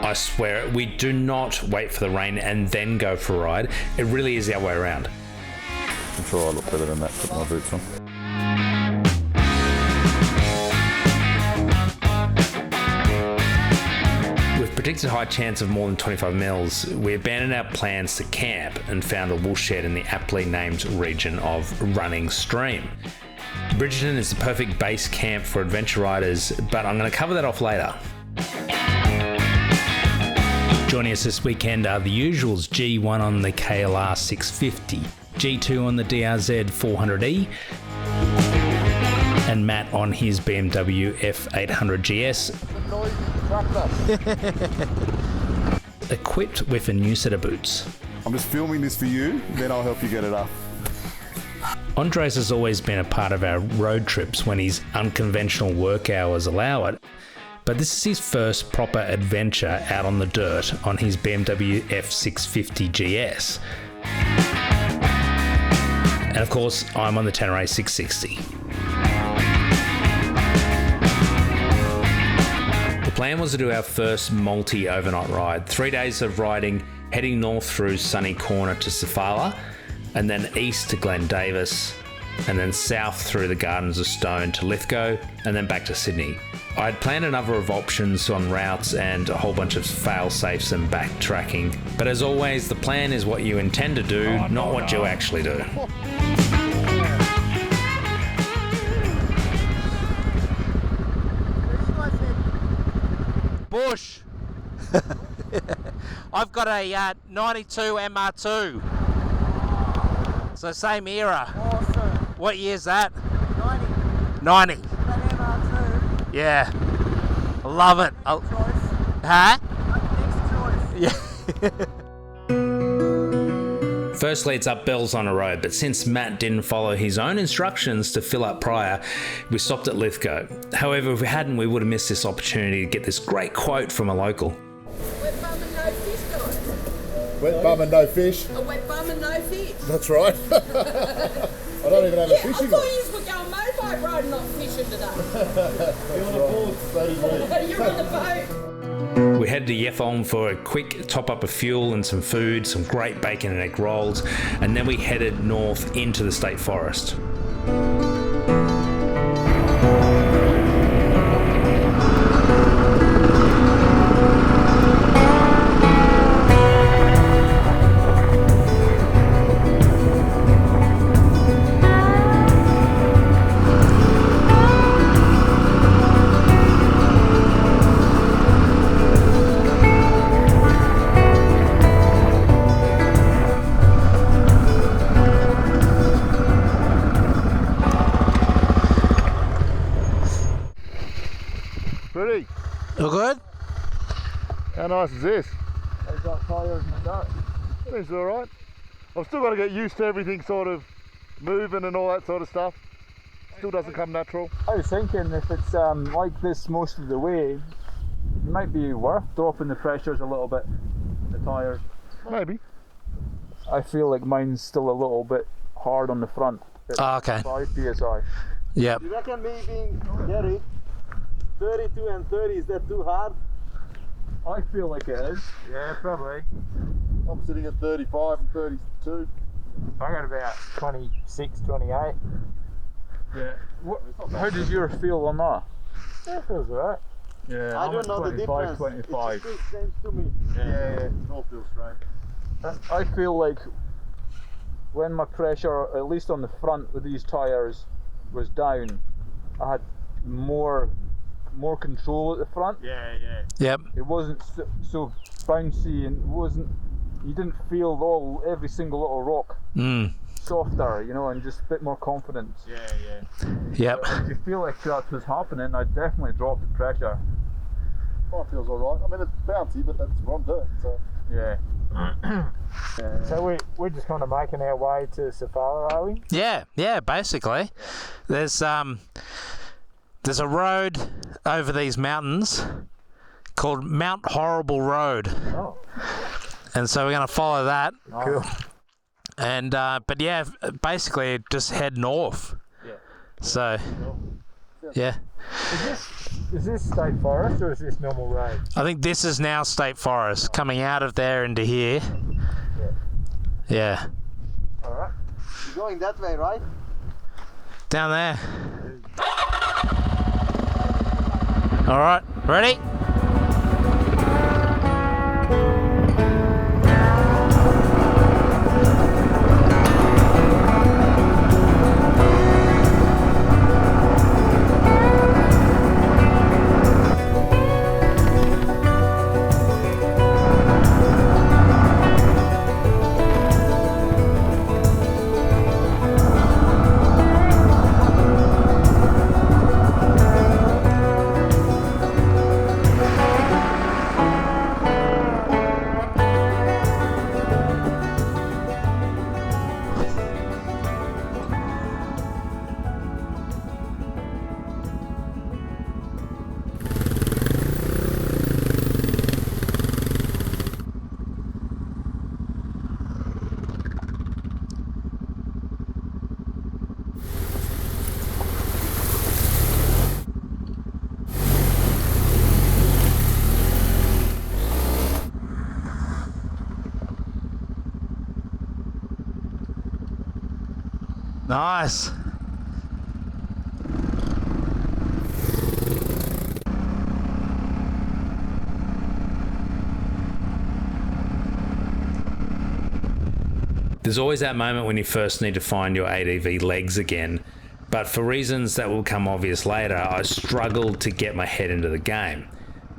I swear, we do not wait for the rain and then go for a ride. It really is the other way around. I'm sure I look better than that, put my boots on. With predicted high chance of more than 25 mils, we abandoned our plans to camp and found a woolshed in the aptly named region of Running Stream. Bridgerton is the perfect base camp for adventure riders, but I'm going to cover that off later. Joining us this weekend are the usuals: G1 on the KLR 650, G2 on the DRZ 400E, and Matt on his BMW F800 GS, equipped with a new set of boots. I'm just filming this for you, then I'll help you get it up. Andras has always been a part of our road trips when his unconventional work hours allow it, but this is his first proper adventure out on the dirt on his BMW F650 GS. And of course, I'm on the Tenere 660. The plan was to do our first multi-overnight ride. 3 days of riding, heading north through Sunny Corner to Sofala, and then east to Glen Davis, and then south through the Gardens of Stone to Lithgow, and then back to Sydney. I'd planned a number of options on routes and a whole bunch of fail-safes and backtracking, but as always, the plan is what you intend to do, not what you actually do. Bush. I've got a 92 MR2. So same era. Awesome. What year's that? 90. 90. That MR2. Yeah. I love it. Choice. Huh? Next choice. Yeah. Firstly, it's up bells on a road, but since Matt didn't follow his own instructions to fill up prior, we stopped at Lithgow. However, if we hadn't, we would have missed this opportunity to get this great quote from a local. Wet bum and no fish, guys. Wet bum and no fish. A wet bum and no fish. That's right. I don't even have a I fishing thought rod. you were going motorbike riding, not fishing today. You're on a board. That is me. You're on the boat. We headed to Yethong for a quick top up of fuel and some food, some great bacon and egg rolls, and then we headed north into the state forest. Pretty. You good? How nice is this? They've got tyres and stuff. Seems alright. I've still got to get used to everything sort of moving and all that sort of stuff. Still doesn't come natural. I was thinking if it's like this most of the way, it might be worth dropping the pressures a little bit in the tyres. Maybe. I feel like mine's still a little bit hard on the front. Oh, okay. 5 psi. Yep. You reckon me being Gary, 32 and 30, is that too hard? I feel like it is. Yeah, probably. I'm sitting at 35 and 32. I got about 26, 28. Yeah. How does yours feel on that? Yeah, it feels alright. Yeah, I I'm don't at know the 25, difference. 25. It just makes sense to me. Yeah, it all feels strange. I feel like when my pressure, at least on the front with these tyres, was down, I had more control at the front. Yeah, yeah. Yep. It wasn't so bouncy, and you didn't feel every single little rock softer, and just a bit more confidence. Yeah, yeah. Yep. If you feel like that was happening, I'd definitely drop the pressure. Mine feels alright. I mean, it's bouncy, but that's on dirt, so. Yeah. So we're just kind of making our way to Sofala, are we? Yeah, basically. There's a road over these mountains called Mount Horrible Road. Oh. And so we're going to follow that. Cool. And but yeah, basically just head north. Yeah. So yeah. Is this state forest or is this normal road? I think this is now state forest, coming out of there into here. Yeah. Alright. You're going that way, right? Down there. Alright, ready? Nice. There's always that moment when you first need to find your ADV legs again, but for reasons that will come obvious later, I struggled to get my head into the game.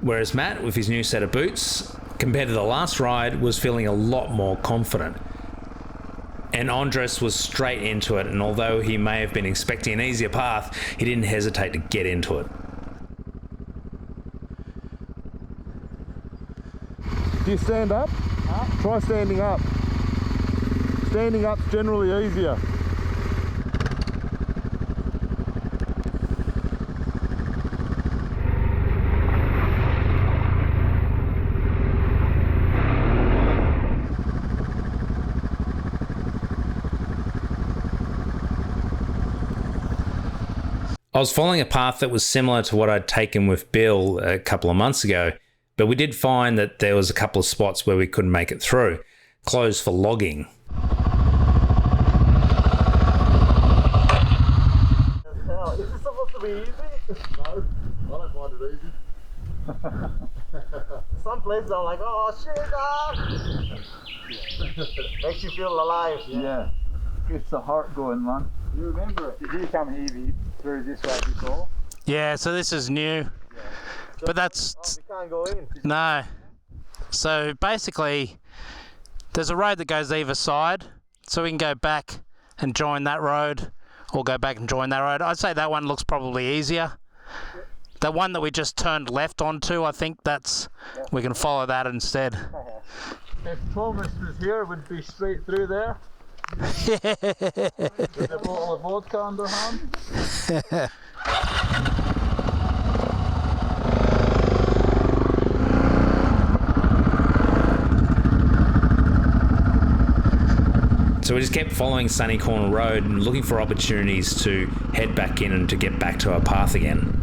Whereas Matt, with his new set of boots, compared to the last ride, was feeling a lot more confident. And Andras was straight into it, and although he may have been expecting an easier path, he didn't hesitate to get into it. Do you stand up? Try standing up. Standing up's generally easier. I was following a path that was similar to what I'd taken with Bill a couple of months ago, but we did find that there was a couple of spots where we couldn't make it through, closed for logging. Hell, is this supposed to be easy? No, I don't find it easy. Some places I'm like, oh shit, makes you feel alive. Yeah. Gets the heart going, man. You remember it? Did you come here through this way before? Yeah, so this is new. But that's... We can't go in. No. So basically, there's a road that goes either side, so we can go back and join that road, or go back and join that road. I'd say that one looks probably easier. The one that we just turned left onto, I think that's... We can follow that instead. If Thomas was here, we'd be straight through there. With a bottle of vodka under hand. So we just kept following Sunny Corner Road and looking for opportunities to head back in and to get back to our path again.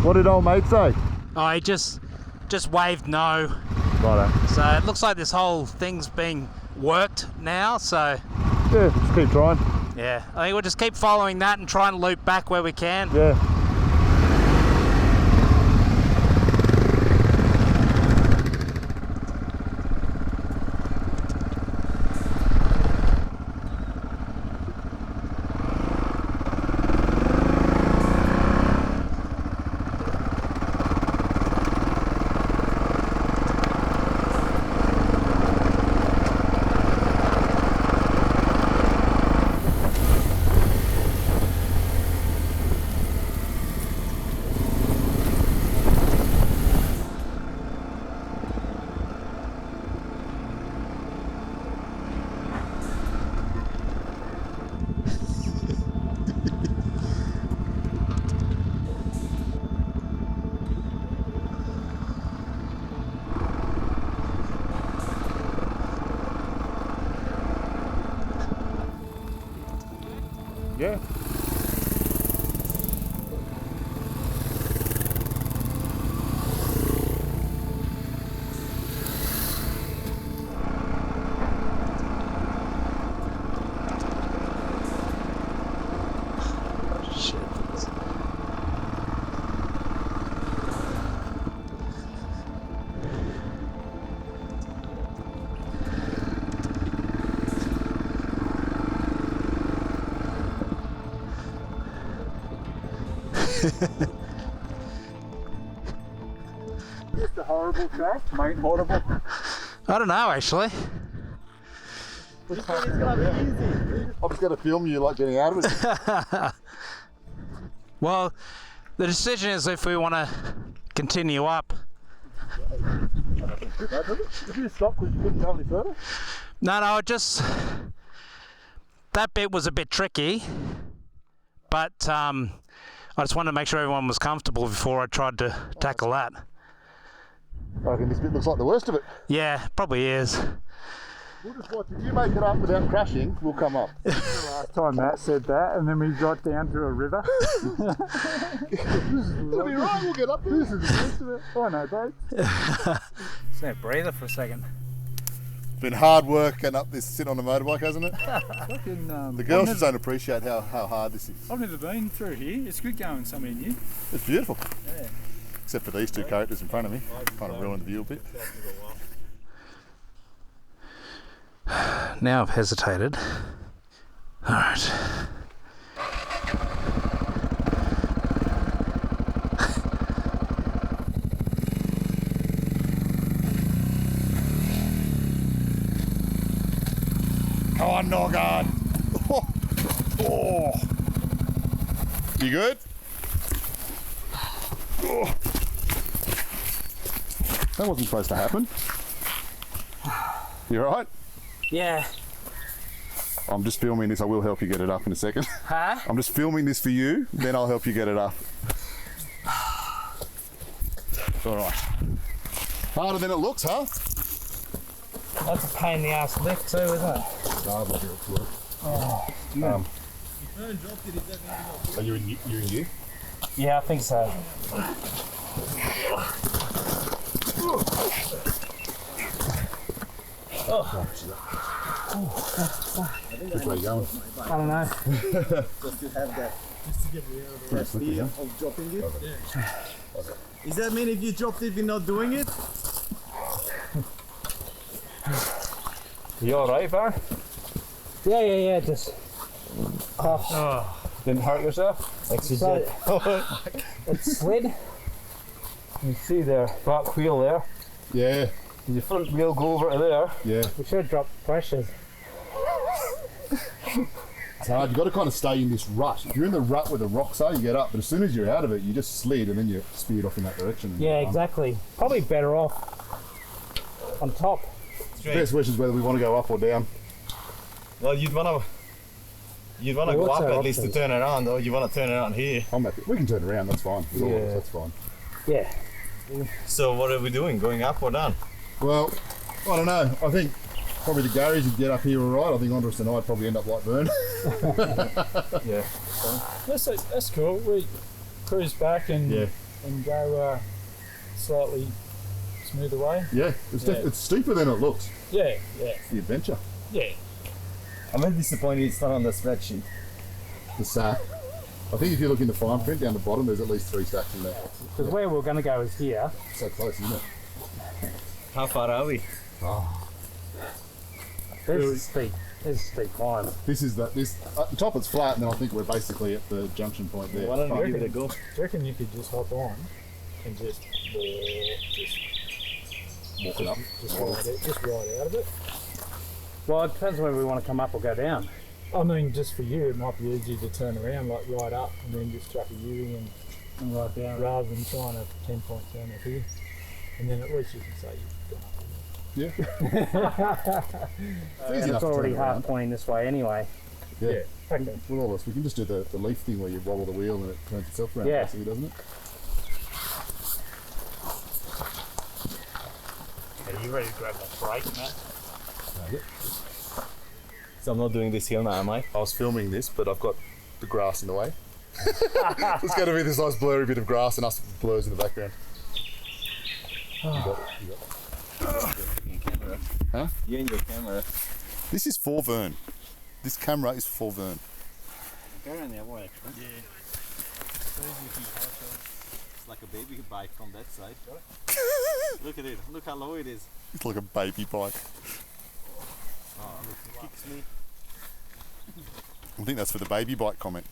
What did old mate say? Oh, he just waved no. Righto. So it looks like this whole thing's being worked now, so Yeah, just keep trying. yeah. I think we'll just keep following that and try and loop back where we can. Yeah. Yeah. It's a horrible track, Mount Horrible. I don't know actually. This one is gonna be easy. I'm just going to film you like getting out of it. Well, the decision is if we want to continue up. Did you stop because you couldn't go any further? No, it just that bit was a bit tricky, but I just wanted to make sure everyone was comfortable before I tried to tackle that. I reckon this bit looks like the worst of it. Yeah, probably is. We'll just watch. If you make it up without crashing, we'll come up. Last time Matt said that, and then we got down to a river. It'll be right, we'll get up there. This is the worst of it. Oh no, babe. Just need a breather for a second. Been hard work getting up this sit on the motorbike, hasn't it? Fucking, The girls just don't appreciate how hard this is. I've never been through here. It's good going somewhere new. It's beautiful. Yeah. Except for these two characters in front of me. Kind of ruined the view a bit. Now I've hesitated. All right. Come on, Norgard. Oh. You good? Oh. That wasn't supposed to happen. You alright? Yeah. I'm just filming this. I will help you get it up in a second. Huh? I'm just filming this for you, then I'll help you get it up. Alright. Harder than it looks, huh? That's a pain in the ass lift too, isn't it? Are you in gear? Yeah, I think so. Which way are you going? I don't know. Just to have that. Just to get rid of the rest of dropping it. Yeah. Does that mean if you dropped it, we're not doing it? You alright, Bar? Yeah, just. Didn't hurt yourself? It slid. You see the back wheel there? Yeah, Did your front wheel go over to there? yeah. We should drop pressures. It's hard. You've got to kind of stay in this rut. If you're in the rut where the rocks are, you get up. But as soon as you're out of it, you just slid and then you speed off in that direction. and Yeah, you're done. exactly. Probably better off on top. Best question is whether we want to go up or down. Well, you'd wanna Well, go what's up our at least to options? turn around, or you wanna turn around here. I'm happy. We can turn around. That's fine. With all of us, Yeah. that's fine. Yeah. So what are we doing? Going up or down? Well, I don't know. I think probably the Garys would get up here all right. I think Andras and I'd probably end up like Burn. Yeah. That's cool. We cruise back and Yeah. go slightly smoother way. Yeah, it's it's steeper than it looks. Yeah. It's the adventure. Yeah. I'm a bit disappointed it's not on the spreadsheet. The I think if you look in the fine print down the bottom, there's at least 3 stacks in there. Because where we're going to go is here. So close, isn't it? How far are we? This is steep. This is steep climb. This is at the top it's flat, and then I think we're basically at the junction point there. Why don't we give it a go? Do you reckon you could just hop on and just Walk it up. just ride out of it? Well, it depends whether we want to come up or go down. I mean, just for you, it might be easier to turn around, like right up, and then just chuck a U And right down. in, rather than trying to 10-point turn up here. And then at least you can say you've gone up. Yeah. And it's already half pointing this way anyway. Yeah. Okay. With all this, we can just do the leaf thing where you wobble the wheel and it turns itself around, Yeah. basically, doesn't it? Are you ready to grab that brake, Matt? So I'm not doing this hill now, am I? I was filming this, but I've got the grass in the way. It's going to be this nice blurry bit of grass and us blurs in the background. You got it. Huh? You and your camera. This is for Vern. This camera is for Vern. Go around the other way, actually. Yeah. It's like a baby bike from that side. Look at it. Look how low it is. It's like a baby bike. Oh, look, it kicks me. I think that's for the baby bike comment.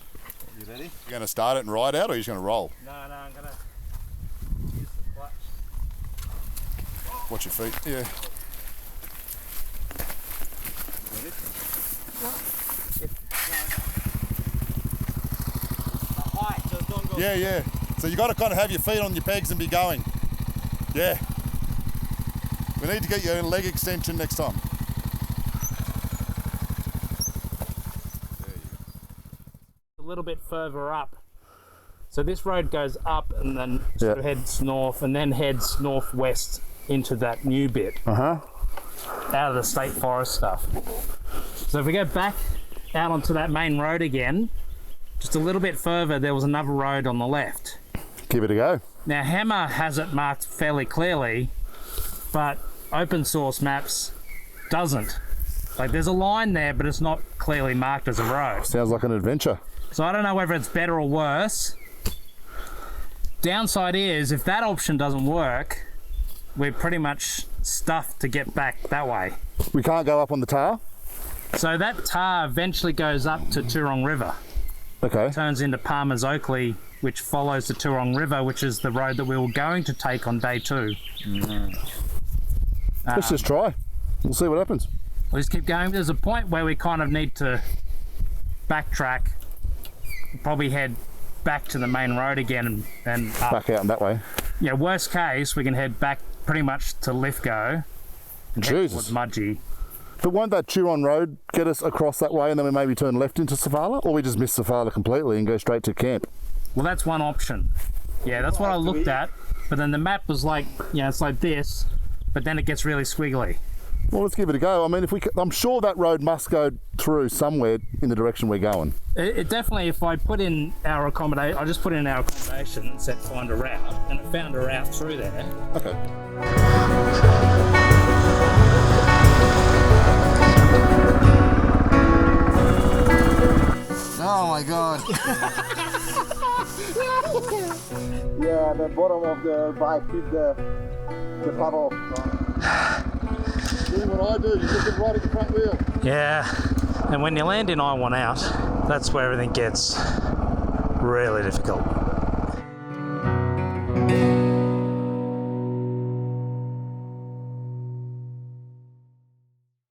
You ready? You're going to start it and ride out, or you're just going to roll? No, I'm gonna use the clutch. Watch your feet. Yeah. Height, just don't go. Yeah. So you got to kind of have your feet on your pegs and be going. Yeah. We need to get your leg extension next time. A little bit further up. So this road goes up and then sort of heads north and then heads northwest into that new bit. Out of the state forest stuff. So if we go back out onto that main road again, just a little bit further, there was another road on the left. Give it a go. Now Hammer has it marked fairly clearly, but open source maps doesn't. Like there's a line there, but it's not clearly marked as a road. Sounds like an adventure. So I don't know whether it's better or worse. Downside is, if that option doesn't work, we're pretty much stuffed to get back that way. We can't go up on the tyre? So that tar eventually goes up to Toorong River. Okay. Turns into Palmer's Oakley, which follows the Toorong River, which is the road that we were going to take on day 2. Let's just try. We'll see what happens. We'll just keep going. There's a point where we kind of need to backtrack, probably head back to the main road again and up. Back out and that way. Yeah, worst case, we can head back pretty much to Lithgow and head towards Mudgee. But won't that Turon Road get us across that way and then we maybe turn left into Sofala? Or we just miss Sofala completely and go straight to camp? Well, that's one option. Yeah, that's what I looked at. But then the map was like, it's like this, but then it gets really squiggly. Well, let's give it a go. I mean, I'm sure that road must go through somewhere in the direction we're going. It definitely, if I put in our accommodation, I just put in our accommodation and said find a route, and it found a route through there. Okay. Oh my god. Yeah, the bottom of the bike hit the puddle. Doing what I do, you're looking right at the front wheel. Yeah, and when you land in I-1 out, that's where everything gets really difficult.